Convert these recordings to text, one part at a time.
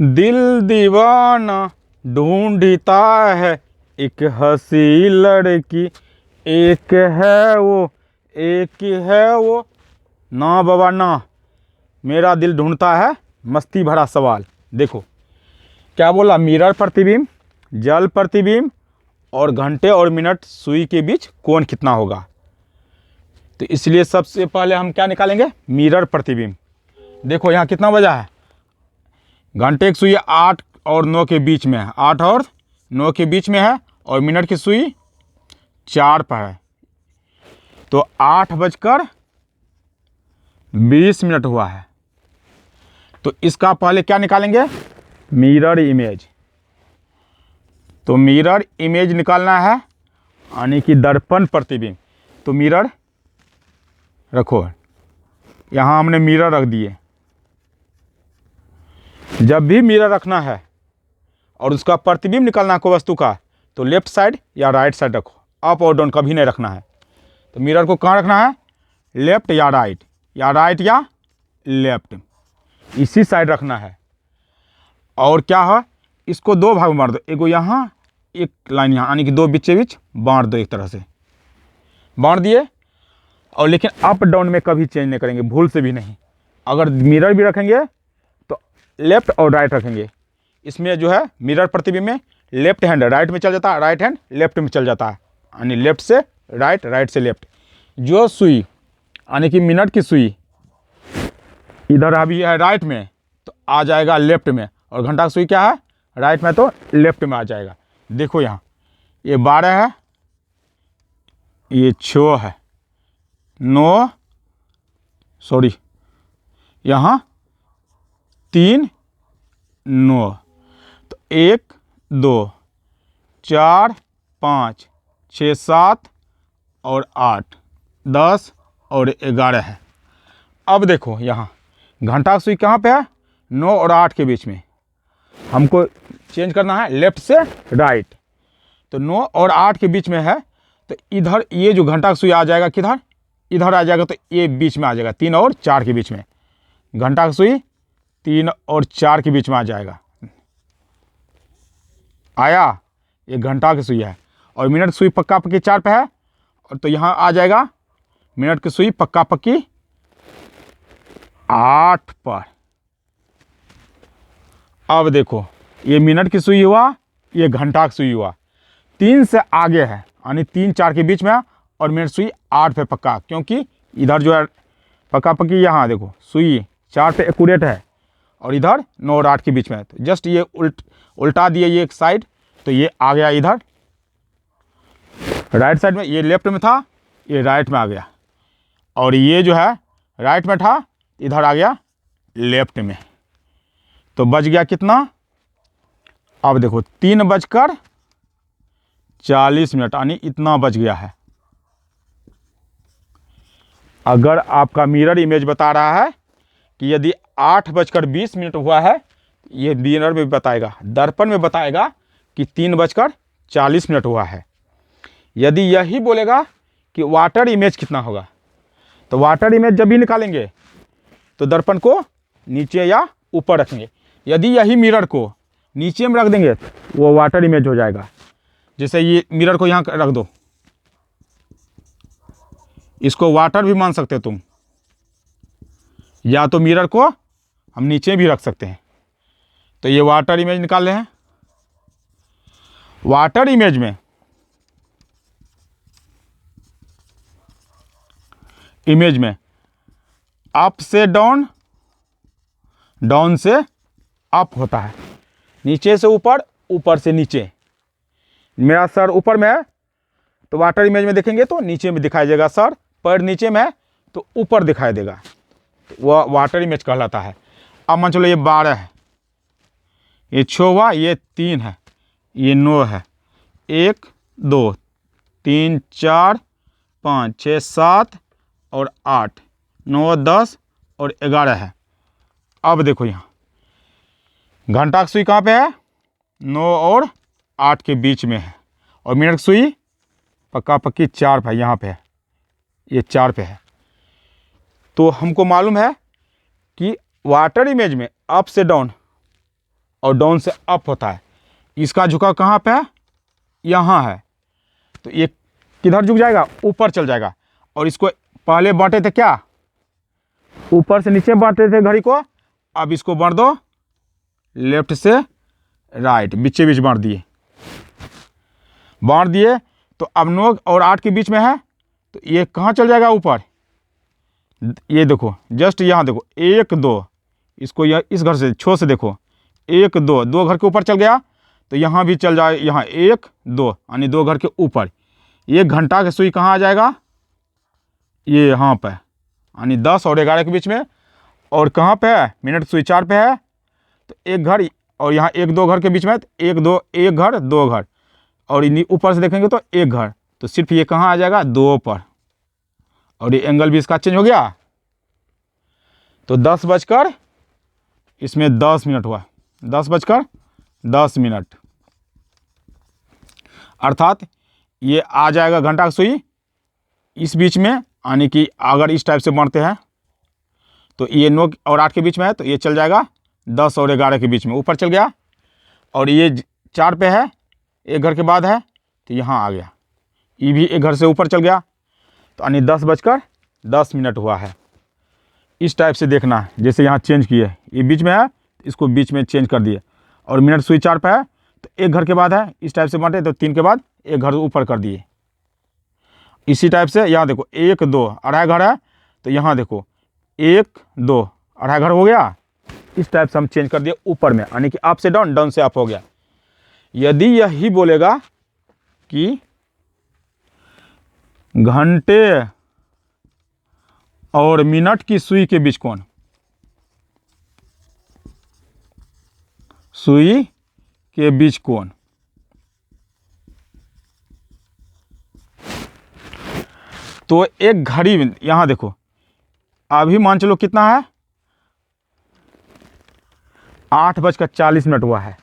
दिल दीवाना ढूंढता है एक हंसी लड़की, एक है वो, एक है वो। ना बाबा ना, मेरा दिल ढूंढता है मस्ती भरा सवाल। देखो क्या बोला, मिरर प्रतिबिंब, जल प्रतिबिंब और घंटे और मिनट सुई के बीच कोण कितना होगा। तो इसलिए सबसे पहले हम क्या निकालेंगे, मिरर प्रतिबिंब। देखो यहाँ कितना बजा है, घंटे की सुई 8 और 9 के बीच में है, 8 और 9 के बीच में है, और मिनट की सुई 4 पर है। तो 8:20 हुआ है। तो इसका पहले क्या निकालेंगे, मिरर इमेज। तो मिरर इमेज निकालना है, यानी कि दर्पण प्रतिबिंब। तो मिरर रखो, यहाँ हमने मिरर रख दिए। जब भी मिरर रखना है और उसका प्रतिबिंब निकालना है कोई वस्तु का, तो लेफ्ट साइड या राइट साइड रखो, अप और डाउन कभी नहीं रखना है। तो मिरर को कहाँ रखना है, लेफ्ट या राइट, या राइट या लेफ्ट, इसी साइड रखना है। और क्या है, इसको दो भाग में बांट दो, एगो यहाँ एक लाइन यहाँ, यानी कि दो बीचे बीच बांट दो, एक तरह से बांट दिए। और लेकिन अप डाउन में कभी चेंज नहीं करेंगे, भूल से भी नहीं। अगर मिरर भी रखेंगे तो लेफ्ट और राइट रखेंगे। इसमें जो है मिरर प्रतिबिंब में लेफ्ट हैंड राइट में चल जाता है, राइट हैंड लेफ्ट में चल जाता है, यानी लेफ्ट से राइट, राइट से लेफ्ट। जो सुई यानी कि मिनट की सुई इधर अभी है राइट में, तो आ जाएगा लेफ्ट में, और घंटा की सुई क्या है, राइट में, तो लेफ्ट में आ जाएगा। देखो यहाँ ये 12 है, ये 6 है, 9 सॉरी यहाँ 3 9, तो 1 2 4 5 6 7 और 8 10 और 11 है। अब देखो यहाँ घंटा की सुई कहाँ पे है, 9 और 8 के बीच में। हमको चेंज करना है लेफ्ट से राइट, तो 9 और 8 के बीच में है। तो इधर ये जो घंटा की सुई आ जाएगा किधर, इधर आ जाएगा, तो ये बीच में आ जाएगा 3 और 4 के बीच में। घंटा की सुई 3 और 4 के बीच में आ जाएगा, आया, ये घंटा की सुई है। और मिनट की सुई पक्का पक्की 4 पे है, और तो यहाँ आ जाएगा मिनट की सुई पक्का पक्की 8 पर। अब देखो ये मिनट की सुई हुआ, ये घंटा की सुई हुआ, 3 से आगे है, यानी 3 4 के बीच में है, और मिनट सुई 8 पे पक्का, क्योंकि इधर जो है पक्का पक्की, यहाँ देखो सुई 4 पे एक्यूरेट है, और इधर 9 और 8 के बीच में है। तो जस्ट ये उल्टा दिए ये एक साइड, तो ये आ गया इधर राइट साइड में, ये लेफ्ट में था, ये राइट में आ गया, और ये जो है राइट में था, इधर आ गया लेफ्ट में। तो बच गया कितना, अब देखो 3:40 यानी इतना बच गया है। अगर आपका मिरर इमेज बता रहा है कि यदि 8:20 हुआ है, ये मिरर में बताएगा, दर्पण में बताएगा कि 3:40 हुआ है। यदि यही बोलेगा कि वाटर इमेज कितना होगा, तो वाटर इमेज जब भी निकालेंगे तो दर्पण को नीचे या ऊपर रखेंगे। यदि यही मिरर को नीचे में रख देंगे वो वाटर इमेज हो जाएगा। जैसे ये मिरर को यहाँ रख दो, इसको वाटर भी मान सकते हो तुम, या तो मिरर को हम नीचे भी रख सकते हैं। तो ये वाटर इमेज निकाल रहे हैं। वाटर इमेज में अप से डाउन, डाउन से अप होता है, नीचे से ऊपर, ऊपर से नीचे। मेरा सर ऊपर में है तो वाटर इमेज में देखेंगे तो नीचे में दिखाई देगा, सर पैर नीचे में है तो ऊपर दिखाई देगा, तो वह वाटर इमेज कहलाता है। अब मान चलो ये 12 है, ये 6 हुआ, ये 3 है, ये 9 है, 1 2 3 4 5 6 7 और 8 9 10 और 11 है। अब देखो यहाँ घंटा की सुई कहाँ पे है, 9 और 8 के बीच में है, और मिनट की सुई पक्का पक्की 4 पे, यहाँ पे है, ये 4 पे है। तो हमको मालूम है कि वाटर इमेज में अप से डाउन और डाउन से अप होता है। इसका झुकाव कहाँ पे है? यहाँ है। तो ये किधर झुक जाएगा? ऊपर चल जाएगा। और इसको पहले बांटे थे क्या? ऊपर से नीचे बांटे थे घड़ी को, अब इसको बांट दो लेफ्ट से राइट, बीचे बीच बांट दिए। तो अब 9 और 8 के बीच में है, तो ये कहाँ चल जाएगा? ऊपर। ये देखो जस्ट यहाँ देखो 1 2, इसको यह इस घर से छो से देखो 1 2, 2 घर के ऊपर चल गया, तो यहाँ भी चल जाए, यहाँ 1 2 यानी 2 घर के ऊपर। ये घंटा की सुई कहाँ आ जाएगा? ये यहाँ पे यानी 10 और 11 के बीच में। और कहाँ पे है? मिनट सुई 4 पे है, तो 1 घर और यहाँ 1 2 घर के बीच में, तो 1 2, 1 घर 2 घर, और ऊपर से देखेंगे तो 1 घर, तो सिर्फ ये कहाँ आ जाएगा? 2 पर। और ये एंगल भी इसका चेंज हो गया। तो 10 बजकर इसमें 10 मिनट हुआ, 10 बजकर 10 मिनट, अर्थात ये आ जाएगा घंटा की सुई इस बीच में, यानी कि अगर इस टाइप से बढ़ते हैं तो ये 9 और 8 के बीच में है, तो ये चल जाएगा 10 और 11 के बीच में, ऊपर चल गया। और ये 4 पे है, 1 घर के बाद है, तो यहाँ आ गया। ये भी 1 घर से ऊपर चल गया, तो यानी 10 बजकर 10 मिनट हुआ है। इस टाइप से देखना है, जैसे यहाँ चेंज किए, ये बीच में है, इसको बीच में चेंज कर दिए। और मिनट सुई 4 पे है, तो 1 घर के बाद है, इस टाइप से बांटे, तो 3 के बाद 1 घर ऊपर कर दिए। इसी टाइप से यहाँ देखो 1 2 अढ़ाई घर है, तो यहाँ देखो 1 2 अढ़ाई घर हो गया। इस टाइप से हम चेंज कर दिए ऊपर में, यानी कि अप से डाउन, डाउन से अप हो गया। यदि यही बोलेगा कि घंटे और मिनट की सुई के बीच कौन? सुई के बीच कौन? तो एक घड़ी में यहां देखो, अभी मान चलो कितना है? 8:40 हुआ है।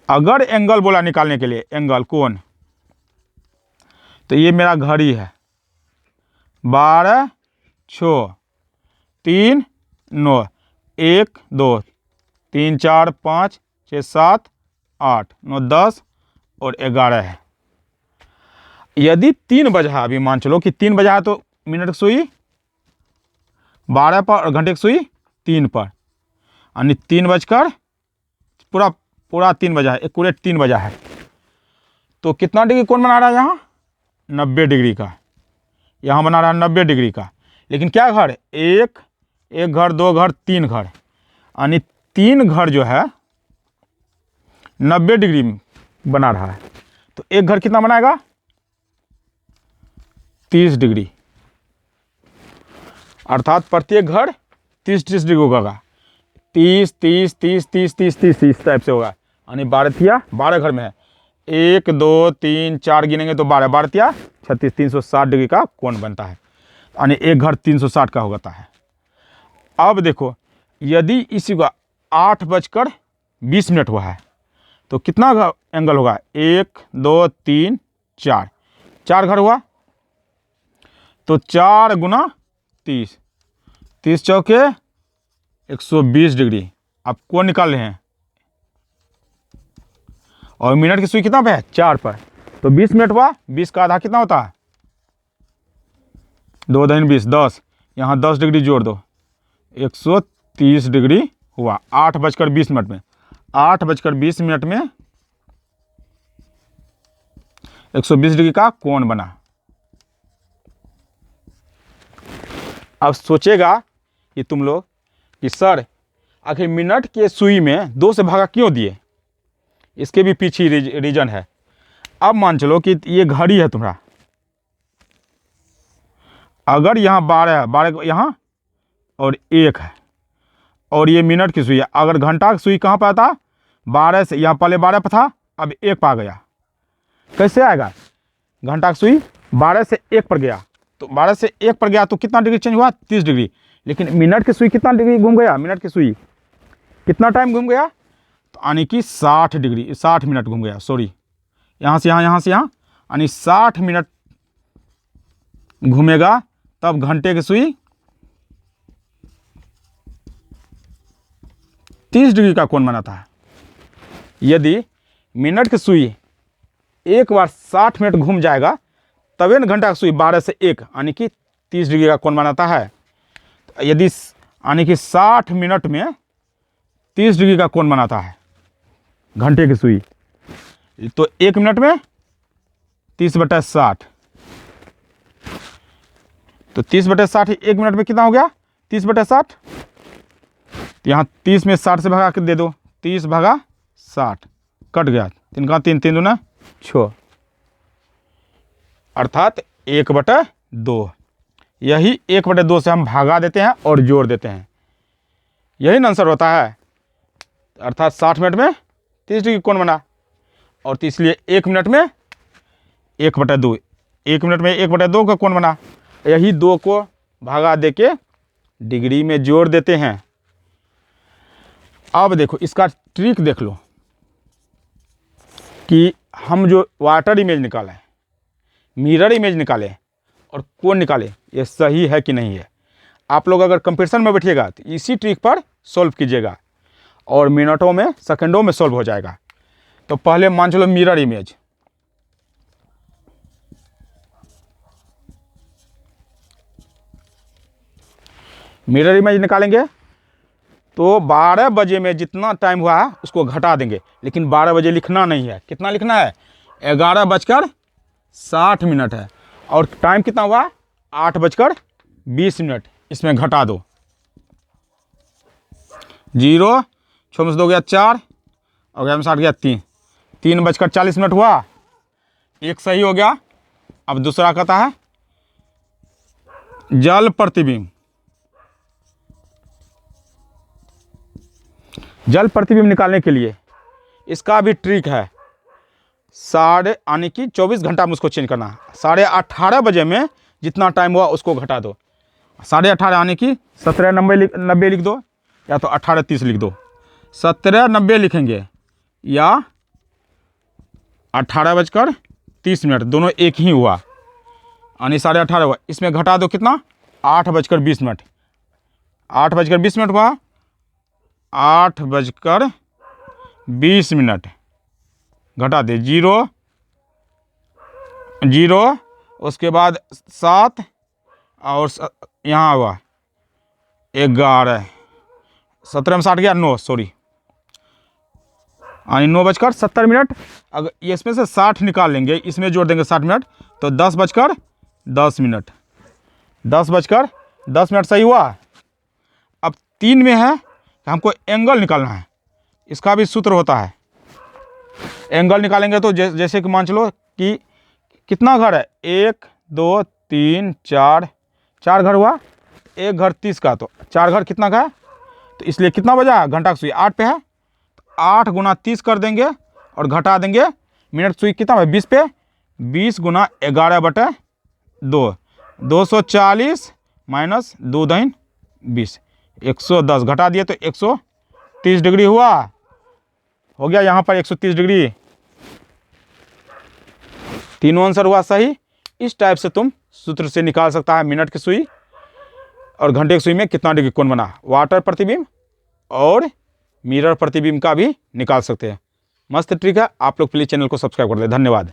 अगर एंगल बोला निकालने के लिए, एंगल कौन, तो ये मेरा घड़ी है 12 6 3 9 1 2 3 4 5 6 7 8 9 10 और 11 है। यदि 3 बजा, अभी मान चलो कि 3 बजा है, तो मिनट की सुई 12 पर और घंटे की सुई 3 पर, यानी 3 बजकर पूरा 3 बजा है, एक्यूरेट 3 बजा है। तो कितना डिग्री कौन बना रहा है यहाँ? 90 डिग्री का। यहाँ बना रहा है 90 डिग्री का। लेकिन क्या घर? एक घर, 2 घर, 3 घर, यानी 3 घर जो है 90 डिग्री बना रहा है। तो एक घर कितना बनाएगा? 30 डिग्री, अर्थात प्रत्येक घर 30 डिग्री होगा। 30 30 30 30 30 30 इस टाइप से होगा, यानी 12 घर में है, 1 2 3 4 गिनेंगे तो 12 12 36, 360 डिग्री का कोण बनता है, यानी एक घर 360 का होता है। अब देखो, यदि इसी का 8:20 हुआ है, तो कितना एंगल होगा? 1 2 3 4, 4 घर हुआ, तो 4 गुना 30, 30 चौके 120 डिग्री। आप कोण निकाल रहे हैं, और मिनट की सुई कितना पे है? 4 पर, तो 20 मिनट हुआ। 20 का आधा कितना होता है? 2 दूनी 20, 10, यहाँ 10 डिग्री जोड़ दो, 130 डिग्री हुआ 8:20 में। 8:20 में 120 डिग्री का कोण बना। अब सोचेगा कि तुम लोग कि सर आखिर मिनट के सुई में 2 से भागा क्यों दिए? इसके भी पीछे रीजन है। अब मान चलो कि ये घड़ी है तुम्हारा, अगर यहाँ 12 है, 12 यहाँ और 1 है, और ये मिनट की सुई है। अगर घंटा की सुई कहाँ पर आता? 12 से, यहाँ पहले 12 पर था, अब 1 पर आ गया। कैसे आएगा? घंटा की सुई 12 से 1 पर गया, तो 12 से 1 पर गया तो कितना डिग्री चेंज हुआ? 30 डिग्री। लेकिन मिनट की सुई कितना डिग्री घूम गया? मिनट की सुई कितना टाइम घूम गया? तो यानी कि 60 डिग्री, 60 मिनट घूम गया। सॉरी, यहाँ से यहाँ, यहाँ से यहाँ, यानी 60 मिनट घूमेगा, तब घंटे की सुई 30 डिग्री का कोण बनाता है। यदि मिनट की सुई एक बार 60 मिनट घूम जाएगा तबे न घंटा की सुई 12 से 1 यानी कि 30 डिग्री का कोण बनाता है। यदि यानी कि 60 मिनट में 30 डिग्री का कोण बनाता है घंटे की सुई, तो 1 मिनट में 30/60, तो 30/60 1 मिनट में कितना हो गया 30/60। यहाँ 30 में 60 से भगा के दे दो, 30/60 कट गया, 3 का 3, 3 दूना 6, अर्थात 1/2। यही 1/2 से हम भागा देते हैं और जोड़ देते हैं, यही ना आंसर होता है। अर्थात 60 मिनट में 30 डिग्री कोण बना, और तो इसलिए 1 मिनट में 1/2, 1 मिनट में 1/2 का कोण बना। यही 2 को भागा दे के डिग्री में जोड़ देते हैं। अब देखो इसका ट्रिक देख लो कि हम जो वाटर इमेज निकाले, मिरर इमेज निकाले और कोण निकाले, ये सही है कि नहीं है। आप लोग अगर कंपटीशन में बैठिएगा तो इसी ट्रिक पर सॉल्व कीजिएगा और मिनटों में सेकंडों में सॉल्व हो जाएगा। तो पहले मान चलो मिरर इमेज, मिरर इमेज निकालेंगे तो 12 बजे में जितना टाइम हुआ है उसको घटा देंगे, लेकिन 12 बजे लिखना नहीं है। कितना लिखना है 11:60 है, और टाइम कितना हुआ 8:20। इसमें घटा दो, 0 6 में से 2 गया 4 और 60 गया 3, 3:40 हुआ, एक सही हो गया। अब दूसरा कहता है जल प्रतिबिंब, जल प्रतिबिंब निकालने के लिए इसका भी ट्रिक है। यानी कि 24 घंटा में उसको चेंज करना है। 18:30 बजे में जितना टाइम हुआ उसको घटा दो, 18:30 यानी कि 17:90 लिख दो, या तो 18:30 लिख दो। 17:90 लिखेंगे या 18:30, दोनों एक ही हुआ, यानी 18:30 हुआ। इसमें घटा दो कितना 8:20, 8:20 हुआ, 8:20 घटा दे, 0 0 उसके बाद 7 और यहाँ हुआ 11, 17 में 60 गया 9, सॉरी, यानी 9:70। अगर इसमें से 60 निकाल लेंगे, इसमें जोड़ देंगे 60 मिनट, तो 10:10, 10:10 सही हुआ। अब 3 में है, हमको एंगल निकालना है, इसका भी सूत्र होता है। एंगल निकालेंगे तो जैसे कि मान चलो कि कितना घर है 1 2 3 4 घर हुआ, एक घर 30 का, तो 4 घर कितना का है, तो इसलिए कितना बजा घंटा की सुई 8 पे है, तो 8 गुना 30 कर देंगे और घटा देंगे मिनट सुई कितना है 20 पे, 20 गुना 11/2, 240 माइनस 2 दूनी 20, 110 घटा दिए तो 130 डिग्री हुआ, हो गया यहाँ पर 130 डिग्री। तीनों आंसर हुआ सही। इस टाइप से तुम सूत्र से निकाल सकता है मिनट की सुई और घंटे की सुई में कितना डिग्री कोण बना। वाटर प्रतिबिंब और मिरर प्रतिबिंब का भी निकाल सकते हैं। मस्त ट्रिक है, आप लोग प्लीज़ चैनल को सब्सक्राइब कर दें। धन्यवाद।